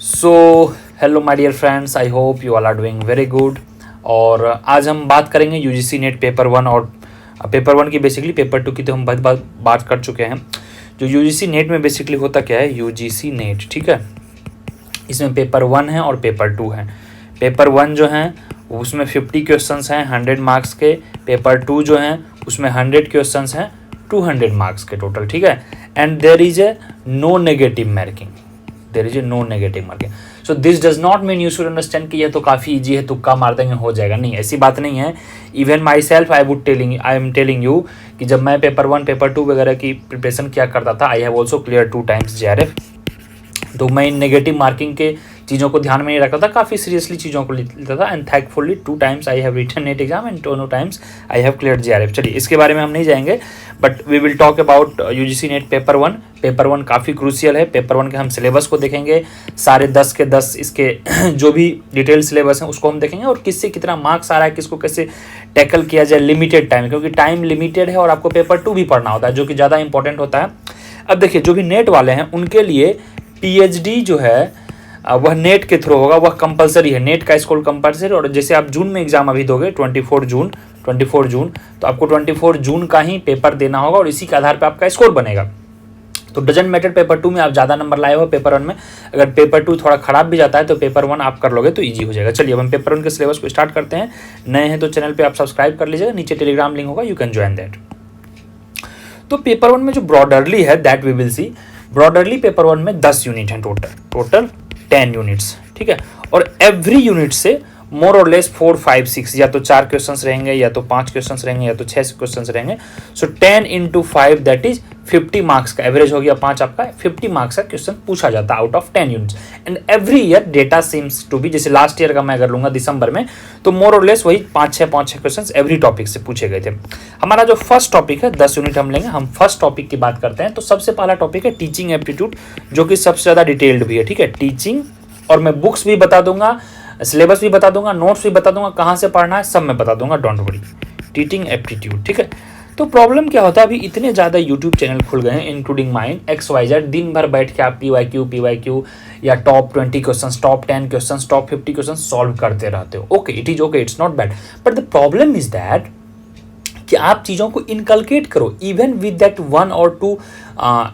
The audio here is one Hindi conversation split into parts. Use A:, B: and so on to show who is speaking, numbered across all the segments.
A: So hello my dear friends, I hope you all are doing very good. और आज हम बात करेंगे यूजीसी नेट पेपर वन और पेपर वन की। बेसिकली पेपर टू की तो हम बहुत बात कर चुके हैं। जो यूजीसी नेट में बेसिकली होता क्या है, यूजीसी नेट, ठीक है, इसमें पेपर वन है और पेपर टू है। पेपर वन जो है उसमें 50 क्वेश्चंस हैं 100 मार्क्स के। पेपर टू जो है उसमें 100 क्वेश्चंस हैं 200 मार्क्स के टोटल, ठीक है। And there is a no negative marking, so this does not mean you should understand कि यह तो काफ़ी ईजी है, तुक्का मार देंगे हो जाएगा, नहीं, ऐसी बात नहीं है। Even my self I am telling you कि जब मैं पेपर वन पेपर टू वगैरह की प्रिपरेशन किया करता था, I have also clear 2 times JRF। तो मैं नेगेटिव मार्किंग के चीज़ों को ध्यान में नहीं रखा था, काफ़ी सीरियसली चीज़ों को लेता था। And thankfully 2 times I have written NET exam and 2 times I have clear JRF। चलिए इसके बारे में हम नहीं जाएंगे, but we will talk about UGC NET paper one. Paper one काफ़ी क्रूशियल है। पेपर वन के हम सिलेबस को देखेंगे, सारे 10 के 10 इसके जो भी डिटेल सिलेबस हैं उसको हम देखेंगे, और किससे कितना मार्क्स आ रहा है, किसको कैसे टैकल किया जाए लिमिटेड टाइम, क्योंकि टाइम लिमिटेड है और आपको पेपर टू भी पढ़ना होता है जो कि ज़्यादा इंपॉर्टेंट होता है। अब देखिए, जो भी नेट वाले हैं उनके लिए PhD जो है वह नेट के थ्रू होगा, वह कंपलसरी है, नेट का स्कोर कंपलसरी। और जैसे आप जून में एग्जाम अभी दोगे 24 जून, तो आपको 24 जून का ही पेपर देना होगा और इसी के आधार पर आपका स्कोर बनेगा। तो डजंट मैटर पेपर टू में आप ज़्यादा नंबर लाए हो पेपर वन में, अगर पेपर टू थोड़ा खराब भी जाता है तो पेपर वन आप कर लोगे तो ईजी हो जाएगा। चलिए अब हम पेपर वन के सिलेबस को स्टार्ट करते हैं। नए हैं तो चैनल पे आप सब्सक्राइब कर लीजिएगा, नीचे टेलीग्राम लिंक होगा, यू कैन ज्वाइन दैट। तो पेपर वन में जो ब्रॉडरली है that we will see. Broadly paper one में 10 यूनिट हैं टोटल 10 यूनिट्स, ठीक है। और एवरी यूनिट से मोर और लेस 4, 5, 6 या तो 4 क्वेश्चंस रहेंगे, या तो 5 क्वेश्चंस रहेंगे, या तो 6 क्वेश्चंस रहेंगे। सो 10 × 5 दैट इज 50 मार्क्स का एवरेज हो गया 5 आपका, 50 मार्क्स का क्वेश्चन पूछा जाता है out of 10 units. And every year data seems to be, जैसे लास्ट ईयर का मैं अगर लूंगा दिसंबर में, तो मोर और लेस वही 5-6 क्वेश्चन एवरी टॉपिक से पूछे गए थे। हमारा जो फर्स्ट टॉपिक है 10 यूनिट हम लेंगे, हम फर्स्ट टॉपिक की बात करते हैं। तो सबसे पहला टॉपिक है टीचिंग एप्टीट्यूड, जो कि सबसे ज़्यादा डिटेल्ड भी है, ठीक है, टीचिंग। और मैं बुक्स भी बता दूंगा, सिलेबस भी बता दूंगा, नोट्स भी बता दूंगा, कहाँ से पढ़ना है सब मैं बता दूंगा, डोंट वरी। टीचिंग एप्टीट्यूड, ठीक है। तो प्रॉब्लम क्या होता है, अभी इतने ज़्यादा यूट्यूब चैनल खुल गए हैं इंक्लूडिंग माइन XYZ, दिन भर बैठ के आप PYQ या top 20 question, top 10 question, top 50 question solve करते रहते हो। Okay, it is okay, it's not bad, but the problem is that कि आप चीज़ों को इनकलकेट करो इवन विद दैट 1 और 2।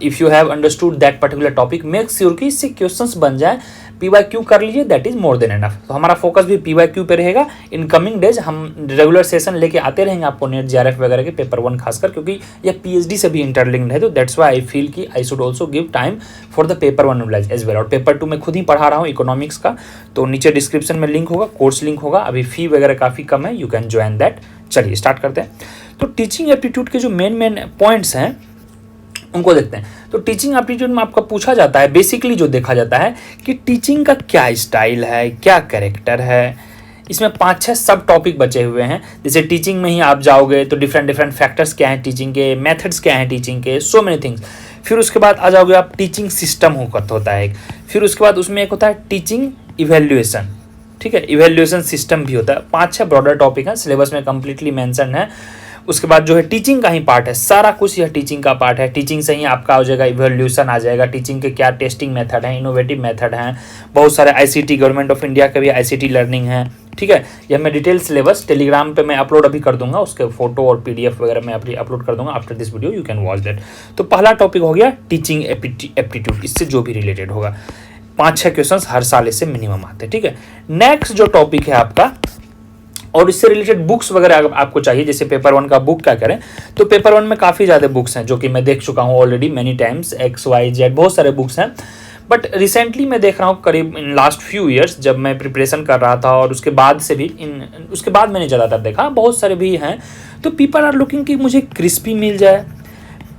A: If you have understood that particular topic, make sure कि इससे क्वेश्चंस बन जाए। PYQ कर लीजिए, that is more than enough. तो हमारा फोकस भी PYQ पे रहेगा। इन कमिंग डेज हम रेगुलर सेशन लेके आते रहेंगे आपको नेट JRF वगैरह के पेपर वन खासकर, क्योंकि यह PhD से भी इंटरलिंक्ड है। तो दैट्स व्हाई आई फील कि I should also give time for the paper one knowledge as well. और पेपर टू में खुद ही पढ़ा रहा हूँ इकोनॉमिक्स का, तो नीचे डिस्क्रिप्शन में लिंक होगा, कोर्स लिंक होगा। अभी फी वगैरह काफ़ी कम है, यू कैन ज्वाइन दैट। चलिए स्टार्ट करते हैं। तो टीचिंग एप्टीट्यूड के जो मेन पॉइंट्स हैं उनको देखते हैं। तो टीचिंग एप्टीट्यूड में आपका पूछा जाता है, बेसिकली जो देखा जाता है कि टीचिंग का क्या स्टाइल है, क्या कैरेक्टर है। इसमें 5-6 सब टॉपिक बचे हुए हैं। जैसे टीचिंग में ही आप जाओगे तो डिफरेंट फैक्टर्स क्या हैं टीचिंग के, मेथड्स क्या हैं टीचिंग के, सो मेनी थिंग्स। फिर उसके बाद आ जाओगे आप, टीचिंग सिस्टम होता है एक। फिर उसके बाद उसमें एक होता है टीचिंग इवेल्युएशन, ठीक है, इवेल्युएशन सिस्टम भी होता है। 5-6 ब्रॉडर टॉपिक हैं, सिलेबस में कंप्लीटली मेंशन है। उसके बाद जो है टीचिंग का ही पार्ट है, सारा कुछ यह टीचिंग का पार्ट है। टीचिंग से ही आपका हो जाएगा इवोल्यूशन आ जाएगा, टीचिंग के क्या टेस्टिंग मेथड है, इनोवेटिव मेथड हैं, बहुत सारे ICT गवर्नमेंट ऑफ इंडिया के भी ICT लर्निंग है, ठीक है। यह मैं डिटेल सिलेबस टेलीग्राम पे मैं अपलोड अभी कर दूंगा, उसके फोटो और PDF वगैरह मैं अपलोड कर दूंगा after this video, you can watch that. तो पहला टॉपिक हो गया टीचिंग एप्टीट्यूड, इससे जो भी रिलेटेड होगा 5-6 क्वेश्चन हर साल इससे मिनिमम आते हैं, ठीक है। नेक्स्ट जो टॉपिक है आपका, और इससे रिलेटेड बुक्स वगैरह अगर आपको चाहिए, जैसे पेपर वन का बुक क्या करें, तो पेपर वन में काफ़ी ज़्यादा बुक्स हैं जो कि मैं देख चुका हूँ ऑलरेडी मैनी टाइम्स, XYZ बहुत सारे बुक्स हैं। बट रिसेंटली मैं देख रहा हूँ करीब इन लास्ट फ्यू ईयर्स, जब मैं प्रिपरेशन कर रहा था और उसके बाद से भी उसके बाद मैंने ज़्यादातर देखा, बहुत सारे भी हैं। तो पीपल आर लुकिंग कि मुझे क्रिस्पी मिल जाए,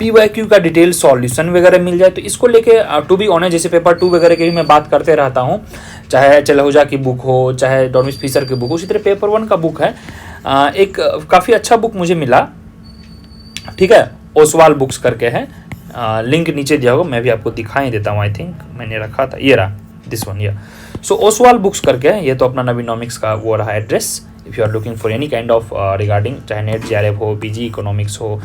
A: PYQ का डिटेल सॉल्यूशन वगैरह मिल जाए। तो इसको लेके टू बी ऑनेस्ट, जैसे पेपर टू वगैरह की भी मैं बात करते रहता हूँ, चाहे चलहौजा की बुक हो, चाहे डॉर्मिस फिशर की बुक हो, उसी तरह पेपर वन का बुक है। एक काफ़ी अच्छा बुक मुझे मिला, ठीक है, ओसवाल बुक्स करके है, लिंक नीचे दिया होगा, मैं भी आपको दिखाई देता हूँ। आई थिंक मैंने रखा था, ये रहा, दिस वन, ये। सो ओसवाल बुक्स करके है, ये तो अपना नवीनॉमिक्स का वो रहा address. If you are looking for any kind of regarding, चाहे नेट JRF हो, PG इकोनॉमिक्स हो,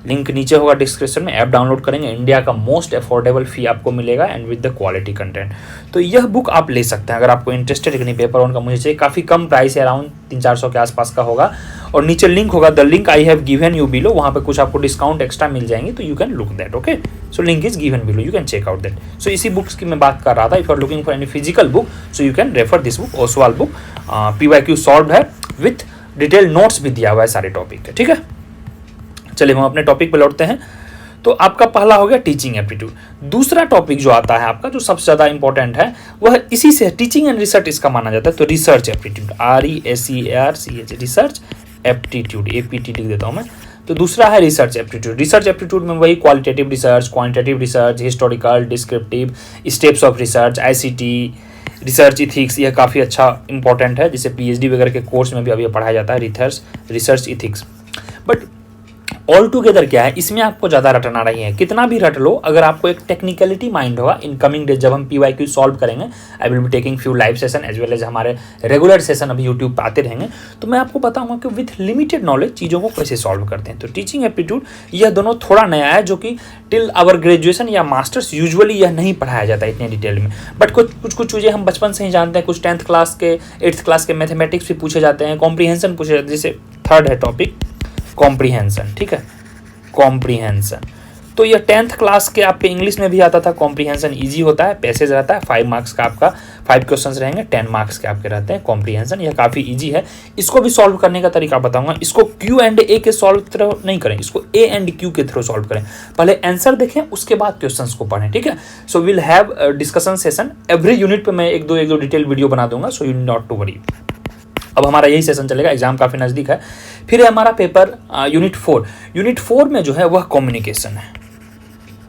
A: लिंक नीचे होगा डिस्क्रिप्शन में। ऐप डाउनलोड करेंगे, इंडिया का मोस्ट अफोर्डेबल फी आपको मिलेगा and with the quality content. तो यह बुक आप ले सकते हैं अगर आपको इंटरेस्टेड है कि नहीं पेपर 1 का मुझे चाहिए। काफ़ी कम प्राइस है, अराउंड 300-400 के आसपास का होगा। और नीचे लिंक होगा, the link I have given you below, वहाँ पे कुछ आपको डिस्काउंट एक्स्ट्रा मिल जाएंगे, तो you can look that. Okay, so link is given below, you can check out that. So इसी बुक्स की मैं बात कर रहा था। If you are looking for any physical book so you can refer this book, Oswaal book. PYQ solve है, विथ डिटेल नोट्स भी दिया हुआ है सारे टॉपिक के, ठीक है। चलिए हम अपने टॉपिक पे लौटते हैं। तो आपका पहला हो गया टीचिंग एप्टीट्यूड। दूसरा टॉपिक जो आता है आपका, जो सबसे ज़्यादा इंपॉर्टेंट है, वह इसी से टीचिंग एंड रिसर्च इसका माना जाता है। तो research aptitude, RESERCH, research aptitude, APT लिख देता हूँ मैं। तो दूसरा है रिसर्च एप्टीट्यूड। रिसर्च एप्टीट्यूड में वही qualitative research, quantitative research, historical, descriptive, steps of research, ICT, research ethics, यह काफ़ी अच्छा इंपॉर्टेंट है, जिसे PhD वगैरह के कोर्स में भी अभी पढ़ाया जाता है, research ethics. But all together क्या है, इसमें आपको ज़्यादा रटना नहीं है। कितना भी रट लो, अगर आपको एक टेक्निकलिटी माइंड होगा, इन कमिंग डेज जब हम PYQ सॉल्व करेंगे, I will be taking few live session as well as हमारे रेगुलर सेशन अभी यूट्यूब पर आते रहेंगे, तो मैं आपको बताऊंगा कि विथ लिमिटेड नॉलेज चीज़ों को कैसे सॉल्व करते हैं। तो टीचिंग एप्टीट्यूड यह दोनों थोड़ा नया है, जो कि टिल आवर ग्रेजुएशन या मास्टर्स यूजुअली यह नहीं पढ़ाया जाता है इतने डिटेल में। बट कुछ चीज़ें हम बचपन से ही जानते हैं। कुछ 10th क्लास के 8th क्लास के मैथमेटिक्स भी पूछे जाते हैं, कॉम्प्रीहेंशन पूछे जाते हैं। जैसे थर्ड है टॉपिक कॉम्प्रीहेंशन, ठीक है, कॉम्प्रीहेंशन। तो ये 10th क्लास के आपके इंग्लिश में भी आता था। कॉम्प्रीहेंशन इजी होता है, पैसेज रहता है, 5 मार्क्स का आपका 5 क्वेश्चंस रहेंगे, 10 मार्क्स के आपके रहते हैं। कॉम्प्रीहेंशन यह काफ़ी इजी है। इसको भी सॉल्व करने का तरीका बताऊंगा। इसको Q&A के सॉल्व थ्रू नहीं करें, इसको A&Q के थ्रू सॉल्व करें। पहले आंसर देखें, उसके बाद क्वेश्चंस को पढ़ें, ठीक है। So will have discussion session every unit पे। मैं एक दो डिटेल वीडियो बना दूंगा, so you not to worry. अब हमारा यही सेशन चलेगा, एग्जाम काफ़ी नज़दीक है। फिर है हमारा पेपर यूनिट 4। यूनिट 4 में जो है वह कम्युनिकेशन है।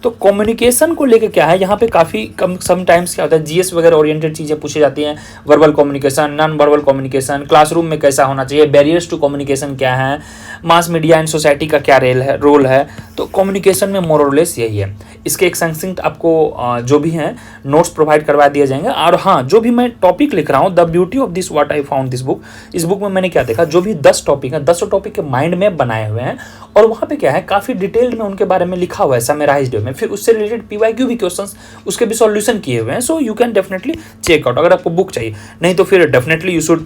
A: तो कम्युनिकेशन को लेकर क्या है, यहाँ पे काफ़ी कम समटाइम्स क्या होता है, GS वगैरह ओरिएंटेड चीज़ें पूछी जाती हैं। Verbal communication, non verbal communication, classroom में कैसा होना चाहिए, बैरियर्स टू कम्युनिकेशन क्या है, मास मीडिया एंड सोसाइटी का क्या रोल है। तो कम्युनिकेशन में मोर और लेस यही है। इसके एक संक्षिप्त आपको जो भी हैं नोट्स प्रोवाइड करवा दिए जाएंगे। और हाँ, जो भी मैं टॉपिक लिख रहा हूँ, the beauty of this what I found this book, इस बुक में मैंने क्या देखा, जो भी 10 टॉपिक हैं, 10 टॉपिक के माइंड मैप बनाए हुए हैं। और वहाँ पे क्या है, काफ़ी डिटेल्ड में उनके बारे में लिखा हुआ है, समराइज्ड में। फिर उससे रिलेटेड PYQ भी क्वेश्चंस उसके भी सॉल्यूशन किए हुए हैं। So you can definitely check out अगर आपको बुक चाहिए। नहीं तो फिर definitely you should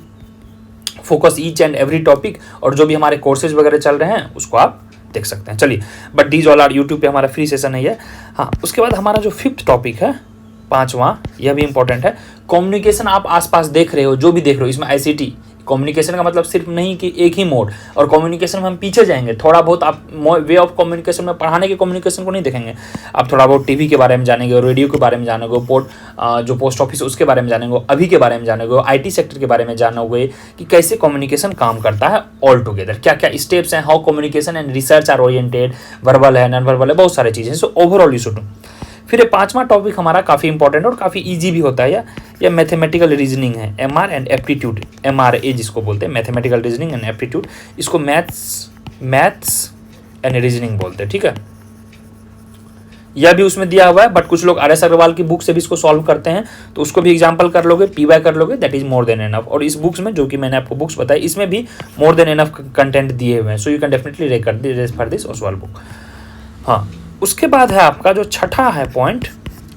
A: focus each and every topic, और जो भी हमारे कोर्सेज वगैरह चल रहे हैं उसको आप देख सकते हैं। चलिए, but these all our YouTube पे हमारा फ्री सेशन है। हाँ, उसके बाद हमारा जो 5th टॉपिक है, 5वां, यह भी इंपॉर्टेंट है। कम्युनिकेशन आप आसपास देख रहे हो, जो भी देख रहे हो, इसमें ICT कम्युनिकेशन का मतलब सिर्फ नहीं कि एक ही मोड, और कम्युनिकेशन में हम पीछे जाएंगे थोड़ा बहुत। आप वे ऑफ कम्युनिकेशन में पढ़ाने के कम्युनिकेशन को नहीं देखेंगे, आप थोड़ा बहुत TV के बारे में जानेंगे, रेडियो के बारे में जानेंगे, जो पोस्ट ऑफिस उसके बारे में जानेंगे, अभी के बारे में जानेंगे, IT सेक्टर के बारे में जानोगे कि कैसे कम्युनिकेशन काम करता है ऑल टुगेदर, क्या क्या स्टेप्स हैं, how communication and research are oriented, verbal है, नॉन वर्बल है, बहुत सारी चीज़ें। So overall you should. फिर 5वां टॉपिक हमारा काफ़ी इंपॉर्टेंट और काफ़ी इजी भी होता है। यह मैथमेटिकल रीजनिंग है, MR एंड एप्टीट्यूड, MRA जिसको बोलते हैं, मैथमेटिकल रीजनिंग एंड एप्टीट्यूड। इसको मैथ्स एंड रीजनिंग बोलते हैं, ठीक है। यह भी उसमें दिया हुआ है, बट कुछ लोग RS अग्रवाल की बुक से भी इसको सॉल्व करते हैं, तो उसको भी एग्जाम्पल कर लोगे, PY कर लोगे, that is more than enough. और इस बुक्स में, जो कि मैंने आपको बुक्स बताई, इसमें भी मोर देन एनफ कंटेंट दिए हुए हैं। So you can definitely refer this Oswal book. हाँ, उसके बाद है आपका जो 6ठा है पॉइंट,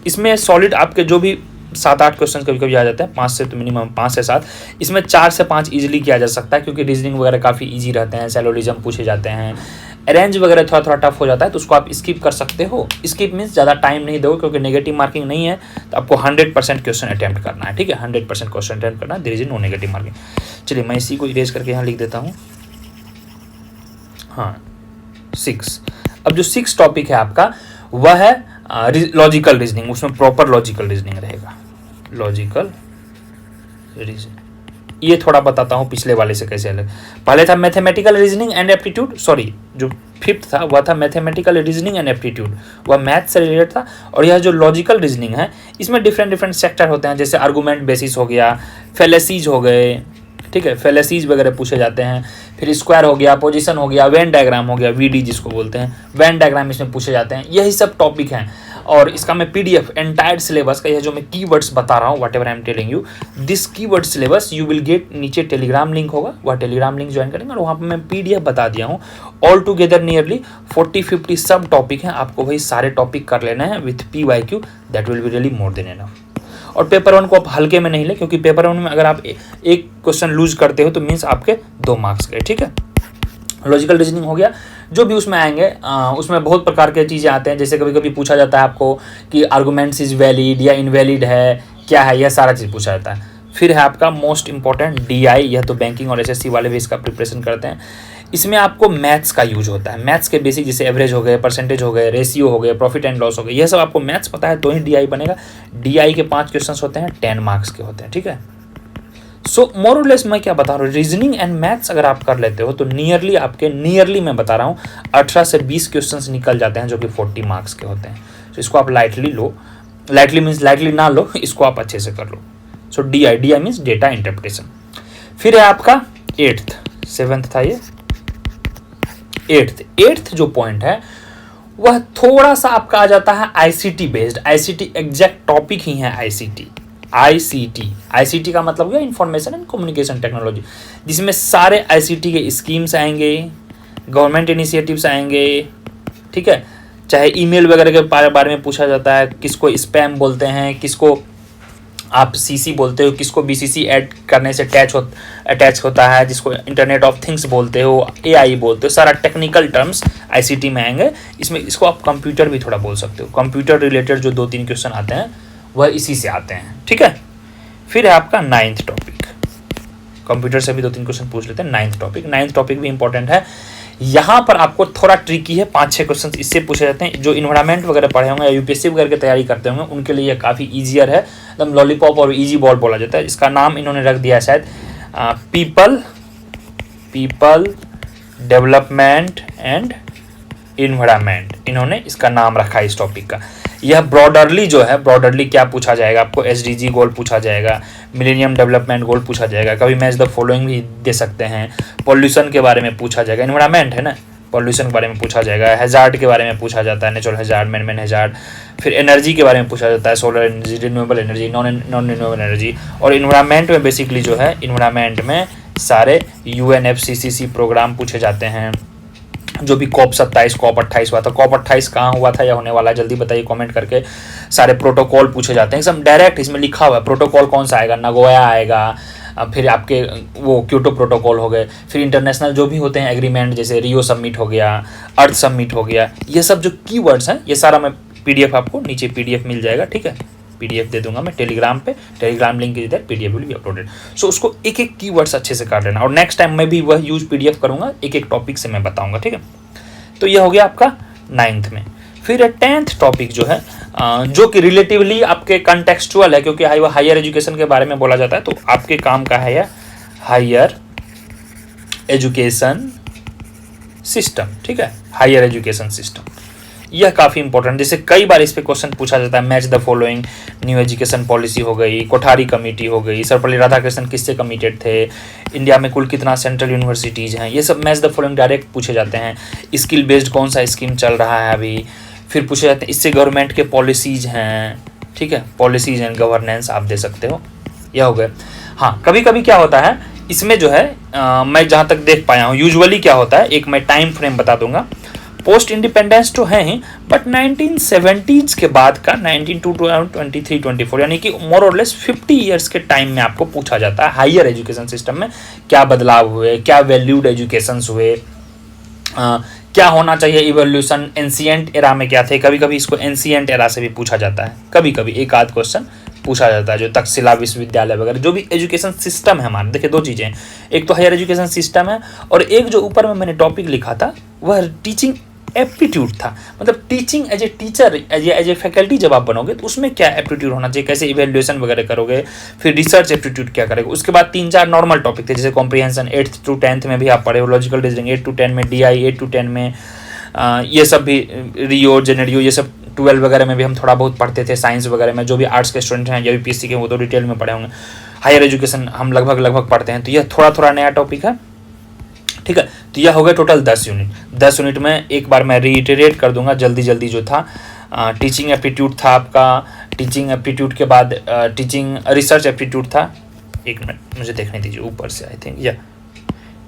A: इसमें सॉलिड आपके जो भी 7-8 क्वेश्चन कभी कभी आ जाते हैं, 5 से तो मिनिमम 5 से 7, इसमें 4 से 5 इजीली किया जा सकता है, क्योंकि रीजनिंग वगैरह काफ़ी इजी रहते हैं, सैलोलिज्म पूछे जाते हैं, अरेंज वगैरह थोड़ा थोड़ा टफ हो जाता है, तो उसको आप स्किप कर सकते हो। स्किप मीन्स ज़्यादा टाइम नहीं दो, क्योंकि नेगेटिव मार्किंग नहीं है, तो आपको 100% क्वेश्चन अटैम्प्ट करना है, ठीक है, 100% क्वेश्चन अटैम्प्ट करना है, there is no negative marking. चलिए, मैं इसी को इरेज करके यहाँ लिख देता हूँ। हाँ, 6। अब जो 6 टॉपिक है आपका, वह है लॉजिकल रीजनिंग। उसमें प्रॉपर लॉजिकल रीजनिंग रहेगा, लॉजिकल रीजनिंग। ये थोड़ा बताता हूँ पिछले वाले से कैसे अलग। पहले था mathematical reasoning and aptitude, sorry जो 5th था वह था मैथमेटिकल रीजनिंग एंड एप्टीट्यूड, वह मैथ से रिलेटेड था। और यह जो लॉजिकल रीजनिंग है, इसमें डिफरेंट सेक्टर होते हैं, जैसे आर्गूमेंट बेसिस हो गया, फेलेसीज हो गए, ठीक है, फेलेसीज वगैरह पूछे जाते हैं। फिर स्क्वायर हो गया, पोजीशन हो गया, वेन डायग्राम हो गया, VD जिसको बोलते हैं, वेन डायग्राम इसमें पूछे जाते हैं। यही सब टॉपिक हैं। और इसका मैं PDF एंटायर सिलेबस का, यह जो मैं कीवर्ड्स बता रहा हूँ, what ever I am telling you, this keyword syllabus you will get, नीचे टेलीग्राम लिंक होगा, वह टेलीग्राम लिंक ज्वाइन करेंगे और वहाँ पर मैं PDF बता दिया हूँ। ऑल टुगेदर नियरली 40-50 सब टॉपिक हैं, आपको वही सारे टॉपिक कर लेना है with PYQ, that will be really more than enough. और पेपर 1 को आप हल्के में नहीं ले, क्योंकि पेपर 1 में अगर आप एक क्वेश्चन लूज करते हो तो मीन्स आपके 2 मार्क्स गए, ठीक है। लॉजिकल रीजनिंग हो गया, जो भी उसमें आएंगे उसमें बहुत प्रकार के चीज़ें आते हैं, जैसे कभी कभी पूछा जाता है आपको कि आर्गूमेंट्स इज वैलिड या इनवैलिड है, क्या है, यह सारा चीज़ पूछा जाता है। फिर है आपका मोस्ट इंपॉर्टेंट DI, यह तो बैंकिंग और SSC वाले भी इसका प्रिपरेशन करते हैं। इसमें आपको मैथ्स का यूज होता है, मैथ्स के बेसिक जैसे एवरेज हो गए, परसेंटेज हो गए, रेशियो हो गए, प्रॉफिट एंड लॉस हो गए, यह सब आपको मैथ्स पता है तो ही DI बनेगा। DI के 5 क्वेश्चन होते हैं, 10 मार्क्स के होते हैं, ठीक है। सो मोर और लेस मैं क्या बता रहा हूँ, रीजनिंग एंड मैथ्स अगर आप कर लेते हो तो नियरली मैं बता रहा हूँ 18 से 20 क्वेश्चंस निकल जाते हैं, जो कि 40 मार्क्स के होते हैं। तो इसको आप लाइटली लो, लाइटली मीन्स लाइटली ना लो, इसको आप अच्छे से कर लो। सो DI मीन्स डेटा इंटरप्रिटेशन। फिर है आपका 7th था ये, 8th जो पॉइंट है वह थोड़ा सा आपका आ जाता है ICT based. ICT exact topic ही है ICT का मतलब क्या, इंफॉर्मेशन एंड कम्युनिकेशन टेक्नोलॉजी, जिसमें सारे ICT के स्कीम्स आएंगे, गवर्नमेंट इनिशिएटिव्स आएंगे, ठीक है। चाहे ईमेल वगैरह के बारे में पूछा जाता है, किसको स्पैम बोलते हैं, किसको आप CC बोलते हो, किसको BCC ऐड करने से अटैच होता है, जिसको इंटरनेट ऑफ थिंग्स बोलते हो, AI बोलते हो, सारा टेक्निकल टर्म्स ICT में आएंगे। इसमें इसको आप कंप्यूटर भी थोड़ा बोल सकते हो, कंप्यूटर रिलेटेड जो 2-3 क्वेश्चन आते हैं वह इसी से आते हैं, ठीक है। फिर है आपका 9th टॉपिक, कंप्यूटर से भी 2-3 क्वेश्चन पूछ लेते हैं। 9th टॉपिक भी इंपॉर्टेंट है, यहाँ पर आपको थोड़ा ट्रिकी है, 5-6 क्वेश्चन इससे पूछे जाते हैं। जो इन्वायरमेंट वगैरह पढ़े होंगे या UPSC वगैरह की तैयारी करते होंगे उनके लिए यह काफ़ी ईजियर है, एकदम लॉलीपॉप और इजी बॉल बोला जाता है। इसका नाम इन्होंने रख दिया शायद पीपल डेवलपमेंट एंड इन्वायरमेंट, इन्होंने इसका नाम रखा है इस टॉपिक का। यह ब्रॉडरली क्या पूछा जाएगा आपको, SDG गोल पूछा जाएगा, मिलेनियम डेवलपमेंट गोल पूछा जाएगा, कभी मैच द फॉलोइंग भी दे सकते हैं, पॉल्यूशन के बारे में पूछा जाएगा, इन्वायरमेंट है ना, पॉल्यूशन के बारे में पूछा जाएगा, हैजार्ड के बारे में पूछा जाता है, नेचुरल हैजार्ड, मैन हैजार्ड। फिर एनर्जी के बारे में पूछा जाता है, solar energy, renewable energy, non renewable energy. और इन्वायरमेंट में बेसिकली जो है, इन्वायरमेंट में सारे UNFCCC प्रोग्राम पूछे जाते हैं, जो भी COP 27 COP 28 हुआ था, COP 28 कहाँ हुआ था या होने वाला है, जल्दी बताइए कमेंट करके। सारे प्रोटोकॉल पूछे जाते हैं, एकदम डायरेक्ट इसमें लिखा हुआ है प्रोटोकॉल कौन सा आएगा, नगोया आएगा, फिर आपके वो क्योटो प्रोटोकॉल हो गए, फिर इंटरनेशनल जो भी होते हैं एग्रीमेंट, जैसे रियो समिट हो गया, अर्थ समिट हो गया, ये सब जो कीवर्ड्स हैं ये सारा मैं PDF आपको नीचे PDF मिल जाएगा, ठीक है। PDF दे दूंगा मैं टेलीग्राम पे, टेलीग्राम लिंक इधर, PDF विल बी अपलोडेड। सो उसको एक कीवर्ड्स अच्छे से कर लेना, और नेक्स्ट टाइम मैं भी वह यूज PDF करूंगा, एक टॉपिक से मैं बताऊंगा, ठीक है। तो ये हो गया आपका 9th में। फिर 10th टॉपिक जो है जो कि रिलेटिवली आपके कंटेक्सचुअल है, क्योंकि हायर एजुकेशन के बारे में बोला जाता है, तो आपके काम का है यह हायर एजुकेशन सिस्टम, ठीक है, हायर एजुकेशन सिस्टम। यह काफ़ी इंपॉर्टेंट, जैसे कई बार इस पे क्वेश्चन पूछा जाता है, match the following, new education policy हो गई, कोठारी कमेटी हो गई, सर्वपल्ली राधाकृष्णन किससे कमिटेड थे, इंडिया में कुल कितना सेंट्रल यूनिवर्सिटीज़ हैं, ये सब मैच द फॉलोइंग डायरेक्ट पूछे जाते हैं। स्किल बेस्ड कौन सा स्कीम चल रहा है अभी, फिर पूछे जाते हैं इससे गवर्नमेंट के पॉलिसीज़ हैं, ठीक है, पॉलिसीज़ एंड गवर्नेंस आप दे सकते हो, यह हो गया। हाँ, कभी कभी क्या होता है इसमें जो है मैं जहाँ तक देख पाया हूँ, यूजुअली क्या होता है, एक मैं टाइम फ्रेम बता दूंगा। पोस्ट इंडिपेंडेंस तो है ही, बट 1970s के बाद का 1923-24 यानी कि मोर और लेस 50 ईयर्स के टाइम में आपको पूछा जाता है हायर एजुकेशन सिस्टम में क्या बदलाव हुए, क्या वैल्यूड एजुकेशंस हुए, क्या होना चाहिए, इवोल्यूशन एंशिएंट एरा में क्या थे। कभी कभी इसको एंशिएंट एरा से भी पूछा जाता है, कभी कभी एक आध क्वेश्चन पूछा जाता है, जो तक्षशिला विश्वविद्यालय वगैरह जो भी एजुकेशन सिस्टम है हमारे। देखिए 2 चीज़ें, एक तो हायर एजुकेशन सिस्टम है, और एक जो ऊपर में मैंने टॉपिक लिखा था वह टीचिंग एप्टीट्यूड था, मतलब teaching as a teacher, as a faculty जब आप बनोगे तो उसमें क्या एप्टीट्यूड होना चाहिए, कैसे इवेल्युएशन वगैरह करोगे, फिर रिसर्च एप्टीट्यूड क्या करेगा। उसके बाद 3-4 नॉर्मल टॉपिक थे, जैसे कॉम्प्रिहेंशन 8th to 10th में भी आप पढ़े हो, लॉजिकल रीजनिंग 8 to 10 में, DI 8 to 10 में, ये सब भी रियो जेनेरियो ये सब 12 वगैरह में भी हम थोड़ा बहुत पढ़ते थे, साइंस वगैरह में। जो भी आर्ट्स के स्टूडेंट हैं या UPSC के वो तो डिटेल में पढ़े होंगे। हायर एजुकेशन हम लगभग पढ़ते हैं, तो यह थोड़ा नया टॉपिक है, ठीक है। तो यह हो गया टोटल 10 यूनिट। 10 यूनिट में एक बार मैं रीइटरेट कर दूंगा जल्दी जो था। टीचिंग एप्टीट्यूड था आपका, टीचिंग एप्टीट्यूड के बाद टीचिंग रिसर्च एप्टीट्यूड था, एक मिनट मुझे देखने दीजिए ऊपर से, आई थिंक या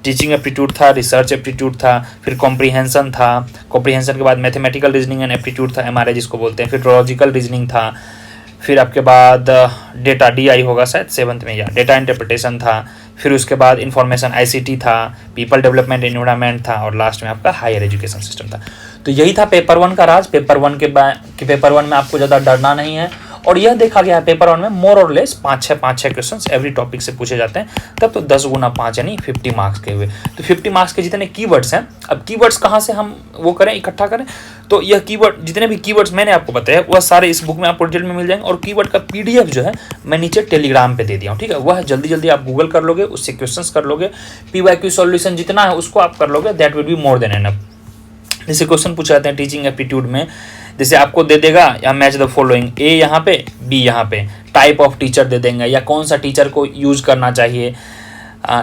A: टीचिंग एप्टीट्यूड था, रिसर्च एप्टीट्यूड था, फिर कॉम्प्रीहेंशन था, कॉम्प्रीहेंशन के बाद मैथमेटिकल रीजनिंग एंड एप्टीट्यूड था, MRI जिसको बोलते हैं, फिर लॉजिकल रीजनिंग था, फिर आपके बाद डेटा DI होगा शायद 7th में, या डेटा इंटरप्रिटेशन था, फिर उसके बाद इंफॉर्मेशन ICT था, पीपल डेवलपमेंट एनवायरनमेंट था, और लास्ट में आपका हायर एजुकेशन सिस्टम था। तो यही था पेपर 1 का राज। पेपर 1 के पेपर 1 में आपको ज़्यादा डरना नहीं है, और यह देखा गया है पेपर 1 में मोर और लेस 5-6 क्वेश्चंस एवरी टॉपिक से पूछे जाते हैं, तब तो 10 गुना 5 यानी 50 मार्क्स के हुए। तो 50 मार्क्स के जितने कीवर्ड्स हैं, अब कीवर्ड्स कहाँ से हम वो करें, इकट्ठा करें, तो यह कीवर्ड जितने भी कीवर्ड्स मैंने आपको बताया वह सारे इस बुक में आपको डिटेल में मिल जाएंगे, और कीवर्ड का PDF जो है मैं नीचे टेलीग्राम पे दे दिया हूँ, ठीक है। वह जल्दी जल्दी आप गूगल कर लोगे, उससे क्वेश्चंस कर लोगे, PYQ सॉल्यूशन जितना है उसको आप कर लोगे, that will be more than enough. जैसे क्वेश्चन पूछे जाते हैं टीचिंग एप्टीट्यूड में, जैसे आपको दे देगा या मैच द फॉलोइंग, A यहाँ पे, B यहाँ पे, टाइप ऑफ टीचर दे देंगे, या कौन सा टीचर को यूज करना चाहिए,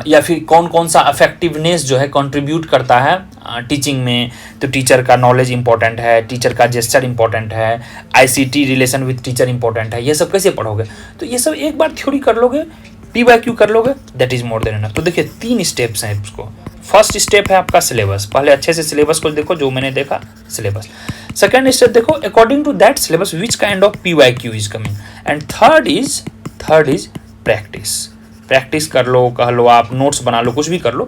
A: या फिर कौन कौन सा अफेक्टिवनेस जो है कंट्रीब्यूट करता है टीचिंग में। तो टीचर का नॉलेज इंपॉर्टेंट है, टीचर का जेस्चर इंपॉर्टेंट है, ICT relation with teacher important है, ये सब कैसे पढ़ोगे, तो ये सब एक बार थ्योरी कर लोगे, PYQ कर लोगे, that is more than enough. तो देखिए 3 स्टेप्स हैं इसको। फर्स्ट स्टेप है आपका सिलेबस, पहले अच्छे से सिलेबस को देखो, जो मैंने देखा सिलेबस। सेकंड स्टेप देखो according to that syllabus which kind of PYQ is coming, and third is practice. Practice कर लो, कह लो आप, नोट्स बना लो, कुछ भी कर लो।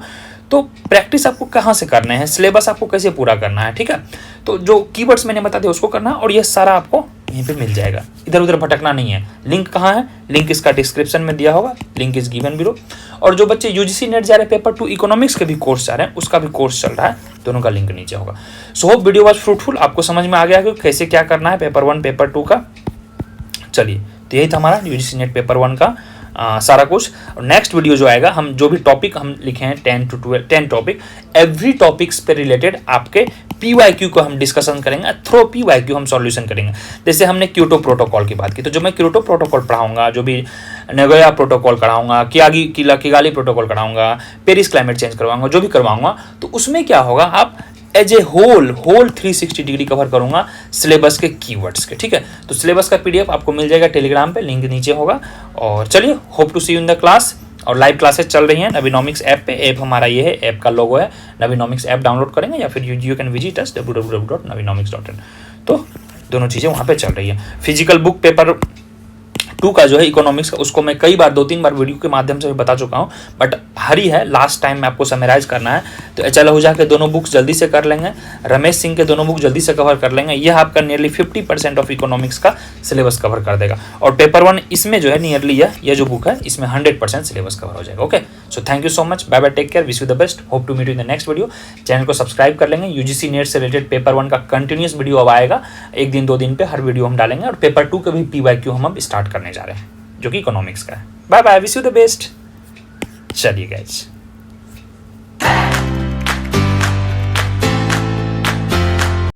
A: तो प्रैक्टिस आपको कहाँ से करने हैं, सिलेबस आपको कैसे पूरा करना है, ठीक है। तो जो कीवर्ड्स मैंने बता दिया उसको करना है, और ये सारा आपको यहीं पे मिल जाएगा, इधर उधर भटकना नहीं है। लिंक कहाँ है, लिंक इसका डिस्क्रिप्शन में दिया होगा, लिंक इज गिवन बिलो। और जो बच्चे UGC नेट जा रहे हैं, पेपर 2 इकोनॉमिक्स के भी कोर्स जा रहे हैं, उसका भी कोर्स चल रहा है, दोनों का लिंक नीचे होगा। So hope video was fruitful, आपको समझ में आ गया कि कैसे क्या करना है पेपर 1 पेपर 2 का। चलिए, तो यही था हमारा UGC नेट पेपर 1 का सारा कुछ। नेक्स्ट वीडियो जो आएगा, हम जो भी टॉपिक हम लिखे हैं 10 टॉपिक, एवरी टॉपिक्स पे रिलेटेड आपके PYQ को हम डिस्कशन करेंगे, थ्रो PYQ हम सॉल्यूशन करेंगे। जैसे हमने क्योटो प्रोटोकॉल की बात की, तो जो मैं क्योटो प्रोटोकॉल पढ़ाऊंगा, जो भी नगोया प्रोटोकॉल कराऊंगा, किगाली प्रोटोकॉल कराऊंगा, पेरिस क्लाइमेट चेंज करवाऊंगा, जो भी करवाऊंगा, तो उसमें क्या होगा, आप as a whole 360 degree cover करूंगा सिलेबस के कीवर्ड्स के, ठीक है। तो सिलेबस का PDF आपको मिल जाएगा टेलीग्राम पे, लिंक नीचे होगा। और चलिए, hope to see you in the class. और लाइव क्लासेस चल रही हैं नवीनॉमिक्स ऐप पे, ऐप हमारा ये है, ऐप का लोगो है, नवीनॉमिक्स ऐप डाउनलोड करेंगे, या फिर you can visit us www.navinomics.in। तो दोनों चीज़ें वहाँ पे चल रही है। फिजिकल बुक पेपर 2 का जो है इकोनॉमिक्स का, उसको मैं कई बार 2-3 बार वीडियो के माध्यम से बता चुका हूँ, बट हरी है, लास्ट टाइम में आपको समराइज करना है। तो HL आहूजा के दोनों बुक्स जल्दी से कर लेंगे, रमेश सिंह के दोनों बुक जल्दी से कवर कर लेंगे, यह आपका नियरली 50% ऑफ इकोनॉमिक्स का सिलेबस कवर कर देगा। और पेपर 1 इसमें जो है नियरली यह जो बुक है इसमें 100% सिलेबस कवर हो जाएगा। Okay, so thank you so much, bye bye, take care, wish you the best, hope to meet you in the next video. Channel को सब्सक्राइब कर लेंगे, UGC नेट से रिलेटेड पेपर 1 का कंटिन्यूस वीडियो अब आएगा, 1 दिन 2 दिन पे हर वीडियो हम डालेंगे, और पेपर 2 के भी PYQ हम अब स्टार्ट करने जा रहे हैं, जो कि इकोनॉमिक्स का है। Bye bye, wish you the best. चलिए गाइस।